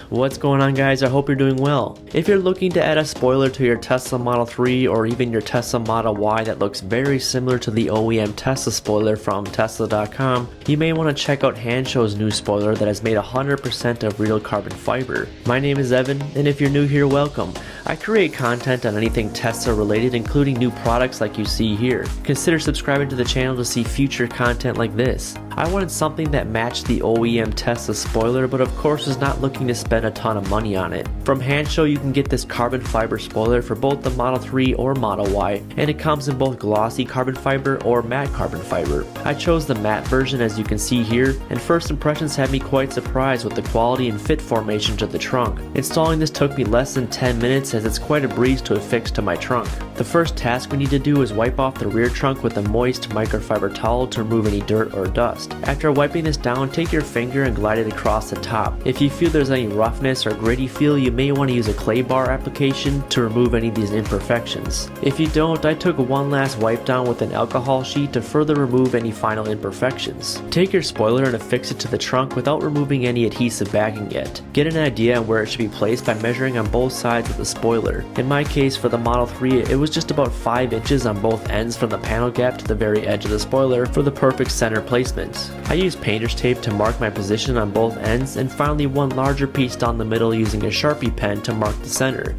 What's going on, guys? I hope you're doing well. If you're looking to add a spoiler to your Tesla Model 3 or even your Tesla Model Y that looks very similar to the OEM Tesla spoiler from Tesla.com, you may want to check out Hanssshow's new spoiler that is made 100% of real carbon fiber. My name is Evan, and if you're new here, welcome. I create content on anything Tesla related, including new products like you see here. Consider subscribing to the channel to see future content like this. I wanted something that matched the OEM Tesla spoiler, but of course was not looking to spend a ton of money on it. From Hansshow, you can get this carbon fiber spoiler for both the Model 3 or Model Y, and it comes in both glossy carbon fiber or matte carbon fiber. I chose the matte version, as you can see here, and first impressions had me quite surprised with the quality and fit formation to the trunk. Installing this took me less than 10 minutes, as it's quite a breeze to affix to my trunk. The first task we need to do is wipe off the rear trunk with a moist microfiber towel to remove any dirt or dust. After wiping this down, take your finger and glide it across the top. If you feel there's any roughness or gritty feel, you may want to use a clay bar application to remove any of these imperfections. If you don't, I took one last wipe down with an alcohol sheet to further remove any final imperfections. Take your spoiler and affix it to the trunk without removing any adhesive backing yet. Get an idea on where it should be placed by measuring on both sides of the spoiler. In my case, for the Model 3, it was just about 5 inches on both ends from the panel gap to the very edge of the spoiler for the perfect center placement. I used painter's tape to mark my position on both ends, and finally one larger piece down the middle using a Sharpie pen to mark the center.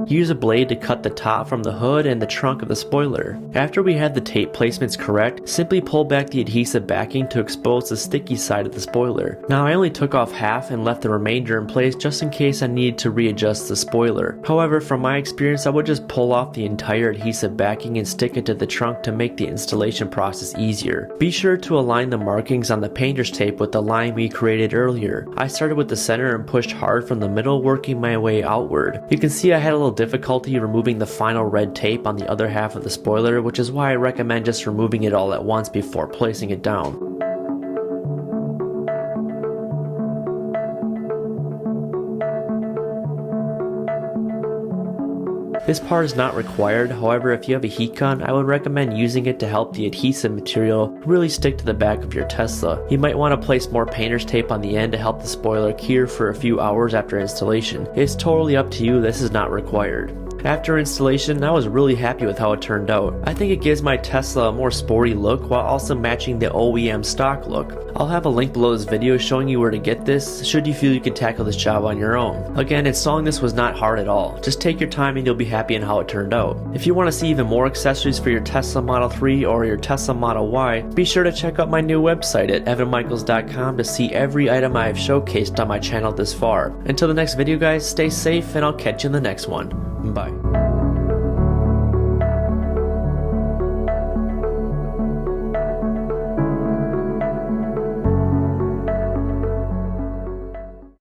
Use a blade to cut the top from the hood and the trunk of the spoiler. After we had the tape placements correct, simply pull back the adhesive backing to expose the sticky side of the spoiler. Now I only took off half and left the remainder in place just in case I needed to readjust the spoiler. However, from my experience, I would just pull off the entire adhesive backing and stick it to the trunk to make the installation process easier. Be sure to align the markings on the painter's tape with the line we created earlier. I started with the center and pushed hard from the middle, working my way outward. You can see I had a little difficulty removing the final red tape on the other half of the spoiler, which is why I recommend just removing it all at once before placing it down. This part is not required, however if you have a heat gun, I would recommend using it to help the adhesive material really stick to the back of your Tesla. You might want to place more painter's tape on the end to help the spoiler cure for a few hours after installation. It's totally up to you, this is not required. After installation, I was really happy with how it turned out. I think it gives my Tesla a more sporty look while also matching the OEM stock look. I'll have a link below this video showing you where to get this, should you feel you can tackle this job on your own. Again, installing this was not hard at all. Just take your time and you'll be happy in how it turned out. If you want to see even more accessories for your Tesla Model 3 or your Tesla Model Y, be sure to check out my new website at evanmichaels.com to see every item I have showcased on my channel this far. Until the next video, guys, stay safe and I'll catch you in the next one. Bye.